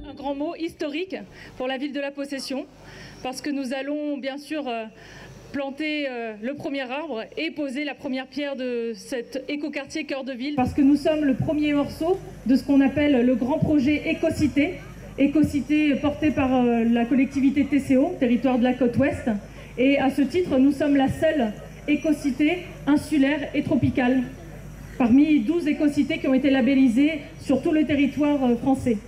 Un grand mot historique pour la ville de La Possession, parce que nous allons bien sûr planter le premier arbre et poser la première pierre de cet écoquartier cœur de ville. Parce que nous sommes le premier morceau de ce qu'on appelle le grand projet Écocité. Écocité porté par la collectivité TCO, territoire de la côte ouest. Et à ce titre, nous sommes la seule écocité insulaire et tropicale, parmi 12 écocités qui ont été labellisées sur tout le territoire français.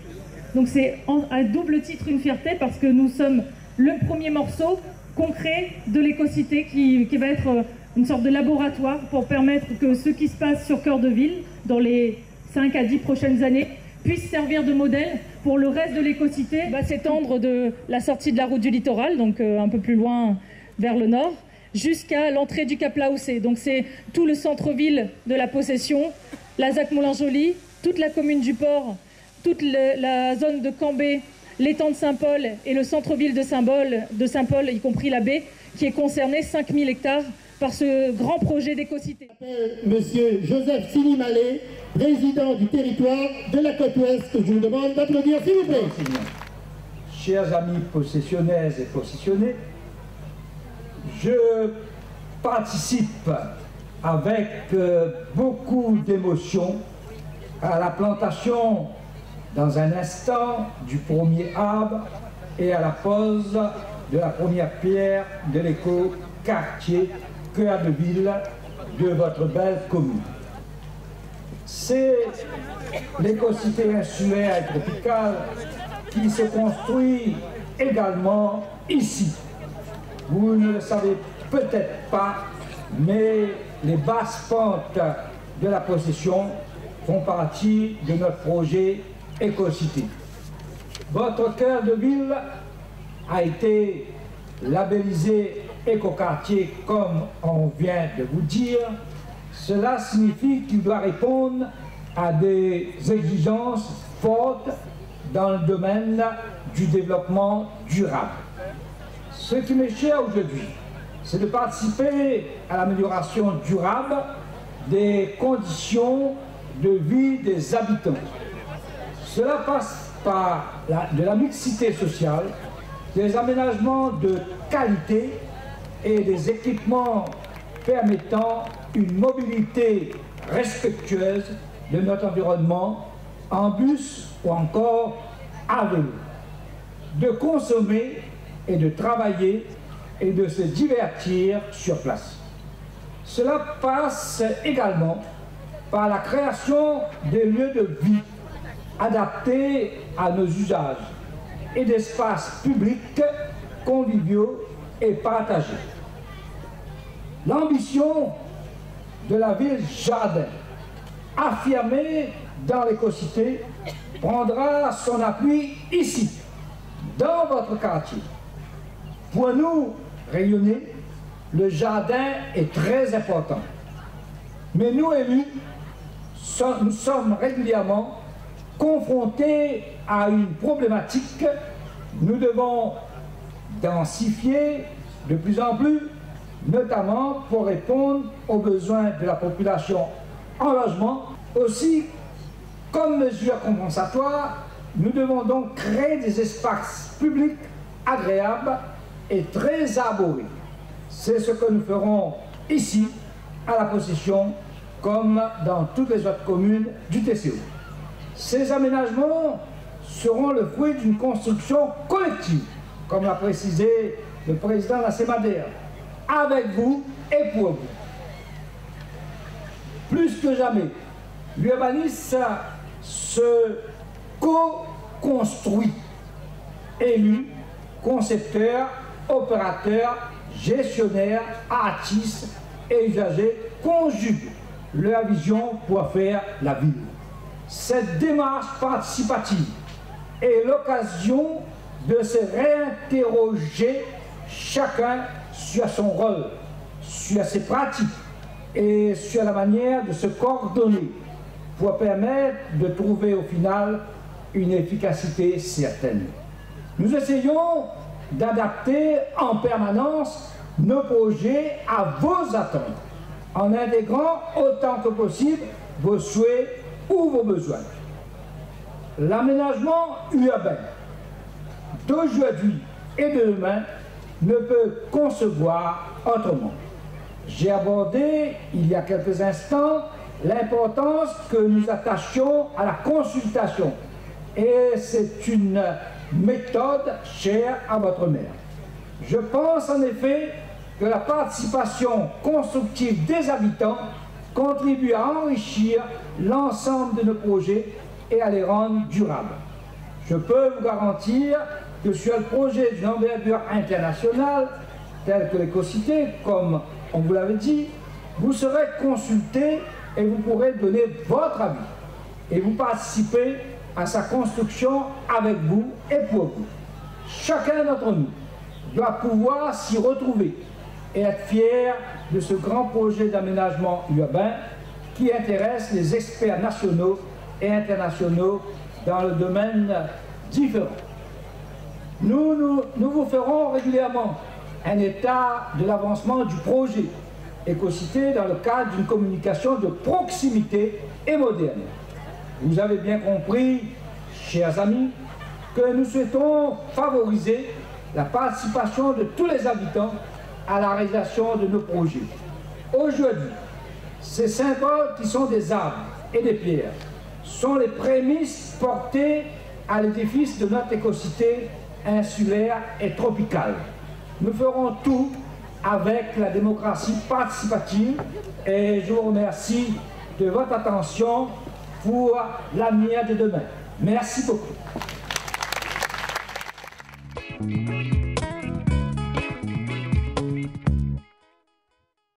Donc c'est à double titre une fierté parce que nous sommes le premier morceau concret de l'écocité qui va être une sorte de laboratoire pour permettre que ce qui se passe sur Cœur de Ville dans les 5 à 10 prochaines années puisse servir de modèle pour le reste de l'écocité. Va s'étendre de la sortie de la route du littoral, donc un peu plus loin vers le nord, jusqu'à l'entrée du Cap Laoussé. Donc c'est tout le centre-ville de La Possession, la ZAC-Moulin-Joly, toute la commune du Port, toute la zone de Cambé, l'étang de Saint-Paul et le centre-ville de Saint-Paul, y compris la baie, qui est concerné 5000 hectares par ce grand projet d'écocité. Monsieur Joseph Sinimalé, président du territoire de la côte ouest, que je vous demande d'applaudir, s'il vous plaît. Chers amis possessionnaises et possessionnés, je participe avec beaucoup d'émotion à la plantation dans un instant du premier arbre et à la pose de la première pierre de l'éco-quartier Cœur de Ville de votre belle commune. C'est l'écocité insulaire et tropicale qui se construit également ici. Vous ne le savez peut-être pas, mais les basses pentes de La Possession font partie de notre projet Écocité. Votre cœur de ville a été labellisé écoquartier comme on vient de vous dire. Cela signifie qu'il doit répondre à des exigences fortes dans le domaine du développement durable. Ce qui m'est cher aujourd'hui, c'est de participer à l'amélioration durable des conditions de vie des habitants. Cela passe par de la mixité sociale, des aménagements de qualité et des équipements permettant une mobilité respectueuse de notre environnement en bus ou encore à vélo. De consommer et de travailler et de se divertir sur place. Cela passe également par la création des lieux de vie adaptés à nos usages et d'espaces publics conviviaux et partagés. L'ambition de la ville Jardin, affirmée dans l'écocité, prendra son appui ici, dans votre quartier. Pour nous, Rayonnais, le jardin est très important. Mais nous, élus, nous sommes régulièrement confrontés à une problématique. Nous devons densifier de plus en plus, notamment pour répondre aux besoins de la population en logement. Aussi, comme mesure compensatoire, nous devons donc créer des espaces publics agréables et très arborés. C'est ce que nous ferons ici, à La Possession, comme dans toutes les autres communes du TCO. Ces aménagements seront le fruit d'une construction collective, comme l'a précisé le président de la CEMADER, avec vous et pour vous. Plus que jamais, l'urbanisme se co-construit. Élus, concepteurs, opérateurs, gestionnaires, artistes et usagers conjuguent leur vision pour faire la ville. Cette démarche participative est l'occasion de se réinterroger chacun sur son rôle, sur ses pratiques et sur la manière de se coordonner pour permettre de trouver au final une efficacité certaine. Nous essayons d'adapter en permanence nos projets à vos attentes, en intégrant autant que possible vos souhaits ou vos besoins. L'aménagement urbain d'aujourd'hui et de demain ne peut concevoir autrement. J'ai abordé, il y a quelques instants, l'importance que nous attachions à la consultation. Et c'est une méthode chère à votre mère. Je pense en effet que la participation constructive des habitants contribue à enrichir l'ensemble de nos projets et à les rendre durables. Je peux vous garantir que sur le projet d'une envergure internationale, tel que l'Écocité, comme on vous l'avait dit, vous serez consulté et vous pourrez donner votre avis et vous participer à sa construction avec vous et pour vous. Chacun d'entre nous doit pouvoir s'y retrouver et être fier de ce grand projet d'aménagement urbain qui intéresse les experts nationaux et internationaux dans le domaine différent. Nous vous ferons régulièrement un état de l'avancement du projet Écocité dans le cadre d'une communication de proximité et moderne. Vous avez bien compris, chers amis, que nous souhaitons favoriser la participation de tous les habitants à la réalisation de nos projets. Aujourd'hui, ces symboles qui sont des arbres et des pierres sont les prémices portées à l'édifice de notre écocité insulaire et tropicale. Nous ferons tout avec la démocratie participative et je vous remercie de votre attention pour l'avenir de demain. Merci beaucoup.